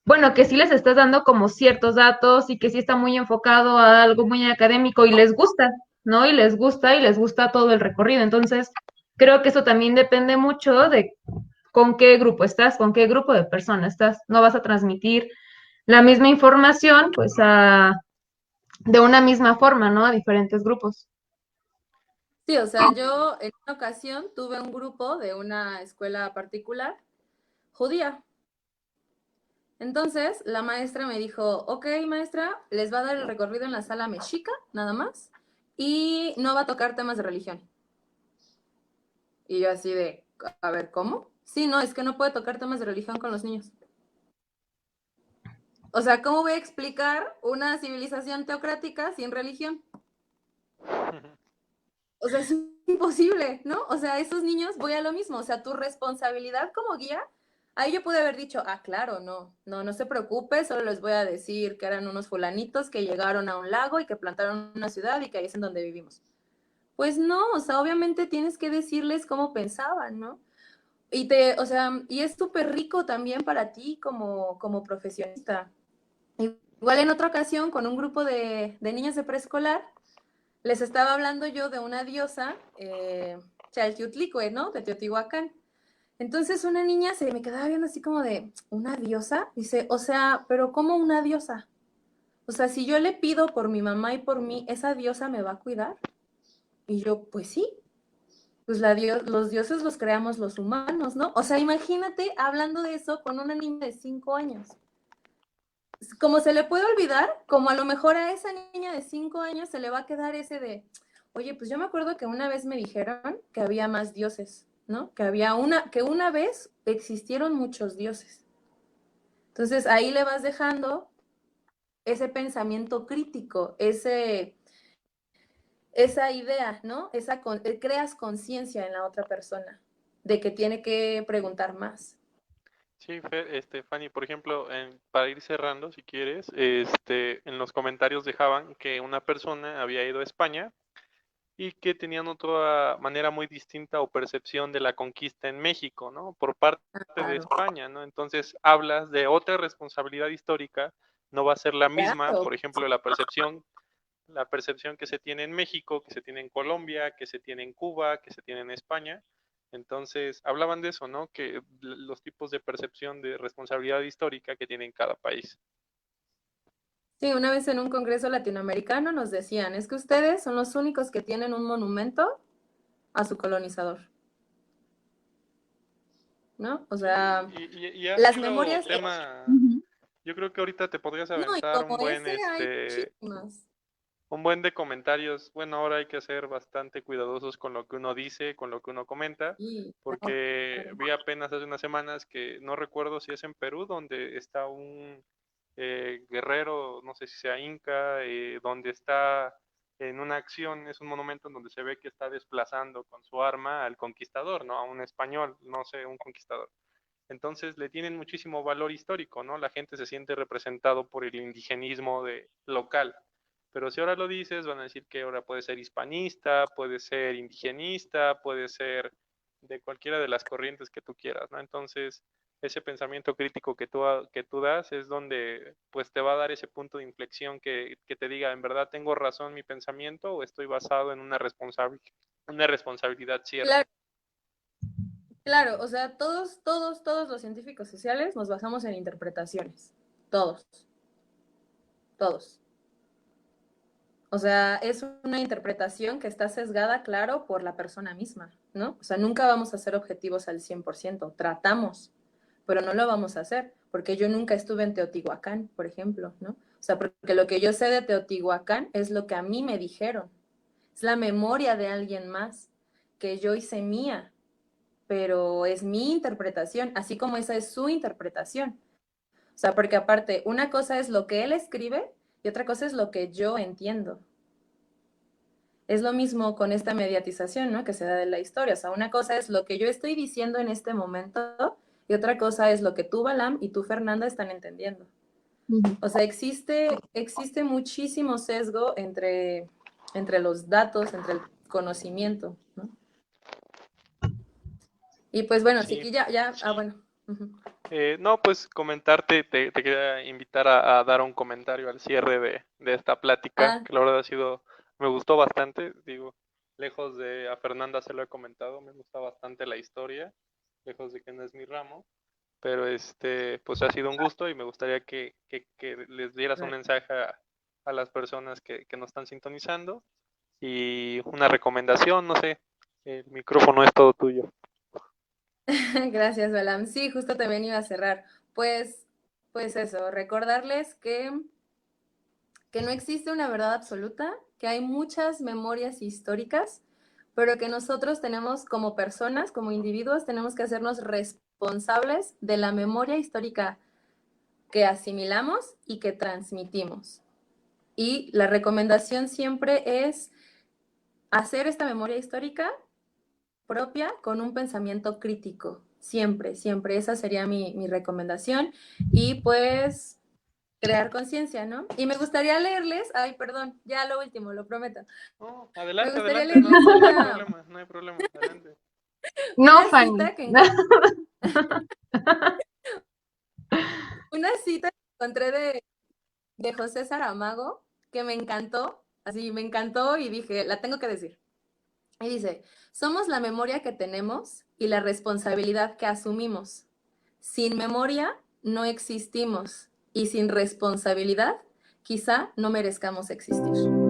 bueno, que sí les estás dando como ciertos datos y que sí está muy enfocado a algo muy académico y les gusta, ¿no? Y les gusta todo el recorrido. Entonces, creo que eso también depende mucho de con qué grupo estás, con qué grupo de personas estás. No vas a transmitir la misma información, pues, de una misma forma, ¿no? A diferentes grupos. Sí, o sea, yo en una ocasión tuve un grupo de una escuela particular judía. Entonces, la maestra me dijo, ok, maestra, les va a dar el recorrido en la sala mexica, nada más, y no va a tocar temas de religión. Y yo así de, a ver, ¿cómo? Sí, no, es que no puede tocar temas de religión con los niños. O sea, ¿cómo voy a explicar una civilización teocrática sin religión? O sea, es imposible, ¿no? O sea, esos niños, voy a lo mismo. O sea, tu responsabilidad como guía, ahí yo pude haber dicho, ah, claro, no se preocupe, solo les voy a decir que eran unos fulanitos que llegaron a un lago y que plantaron una ciudad y que ahí es en donde vivimos. Pues no, o sea, obviamente tienes que decirles cómo pensaban, ¿no? O sea, y es súper rico también para ti como profesionista. Igual en otra ocasión, con un grupo de niños de preescolar, les estaba hablando yo de una diosa, Chalchiutlicue, ¿no? De Teotihuacán. Entonces una niña se me quedaba viendo así como de, ¿una diosa? Dice, o sea, pero ¿cómo una diosa? O sea, si yo le pido por mi mamá y por mí, ¿esa diosa me va a cuidar? Y yo, pues sí, pues los dioses los creamos los humanos, ¿no? O sea, imagínate hablando de eso con una niña de 5 años. como se le puede olvidar, como a lo mejor a esa niña de 5 años se le va a quedar ese de, oye, pues yo me acuerdo que una vez me dijeron que había más dioses, ¿no? Que una vez existieron muchos dioses. Entonces ahí le vas dejando ese pensamiento crítico, esa idea, ¿no? Creas conciencia en la otra persona de que tiene que preguntar más. Sí, Fanny, por ejemplo, para ir cerrando, si quieres, en los comentarios dejaban que una persona había ido a España y que tenían otra manera muy distinta o percepción de la conquista en México, ¿no? Por parte de Claro, España, ¿no? Entonces hablas de otra responsabilidad histórica, no va a ser la misma, claro. por ejemplo, la percepción que se tiene en México, que se tiene en Colombia, que se tiene en Cuba, que se tiene en España. Entonces, hablaban de eso, ¿no? Que los tipos de percepción de responsabilidad histórica que tiene cada país. Sí, una vez en un congreso latinoamericano nos decían, es que ustedes son los únicos que tienen un monumento a su colonizador, ¿no? O Sí, sea, y ha las sido memorias, tema, Ujú. yo creo que ahorita te podrías no, y aventar como ese hay muchísimas. un buen de comentarios. Bueno, ahora hay que ser bastante cuidadosos con lo que uno dice, con lo que uno comenta, Sí, claro, porque claro. vi apenas hace unas semanas que no recuerdo si es en Perú, donde está un guerrero, no sé si sea inca, donde está en una acción, es un monumento en donde se ve que está desplazando con su arma al conquistador, ¿no? A un español, no sé, un conquistador. Entonces le tienen muchísimo valor histórico, ¿no? La gente se siente representado por el indigenismo local. Pero si ahora lo dices, van a decir que ahora puede ser hispanista, puede ser indigenista, puede ser de cualquiera de las corrientes que tú quieras, ¿no? Entonces, ese pensamiento crítico que tú das es donde pues te va a dar ese punto de inflexión que te diga, ¿en verdad tengo razón mi pensamiento o estoy basado en una responsabilidad cierta? Claro, claro, o sea, todos los científicos sociales nos basamos en interpretaciones. Todos, todos. O sea, es una interpretación que está sesgada, claro, por la persona misma, ¿no? O sea, nunca vamos a ser objetivos al 100%. Tratamos, pero no lo vamos a hacer, porque yo nunca estuve en Teotihuacán, por ejemplo, ¿no? O sea, porque lo que yo sé de Teotihuacán es lo que a mí me dijeron. Es la memoria de alguien más que yo hice mía, pero es mi interpretación, así como esa es su interpretación. O sea, porque aparte, una cosa es lo que él escribe y otra cosa es lo que yo entiendo. Es lo mismo con esta mediatización, ¿no? Que se da de la historia. O sea, una cosa es lo que yo estoy diciendo en este momento y otra cosa es lo que tú, Balam, y tú, Fernanda, están entendiendo. Ujú. O sea, existe muchísimo sesgo entre los datos, entre el conocimiento, ¿no? Y pues bueno, si Sí. aquí bueno. Uh-huh. No, pues comentarte, te quería invitar a dar un comentario al cierre de esta plática, Ah, que la verdad me gustó bastante, digo, lejos de a Fernanda se lo he comentado, me gusta bastante la historia, lejos de que no es mi ramo, pero pues ha sido un gusto y me gustaría que les dieras un mensaje a las personas que nos están sintonizando y una recomendación, no sé, el micrófono es todo tuyo. gracias, Balam. Sí, justo también iba a cerrar. Pues eso, recordarles que no existe una verdad absoluta, que hay muchas memorias históricas, pero que nosotros tenemos como personas, como individuos, tenemos que hacernos responsables de la memoria histórica que asimilamos y que transmitimos. Y la recomendación siempre es hacer esta memoria histórica propia con un pensamiento crítico. Siempre, siempre. Esa sería mi recomendación. Y pues crear conciencia, ¿no? Y me gustaría leerles, ay, perdón, ya lo último, lo prometo. No, Me adelante, gustaría adelante, leerles no hay problema, no hay problema, adelante. No, una Fanny. cita una cita que encontré de José Saramago, que me encantó, así me encantó y dije, la tengo que decir. Y dice, somos la memoria que tenemos y la responsabilidad que asumimos. Sin memoria no existimos y sin responsabilidad quizá no merezcamos existir.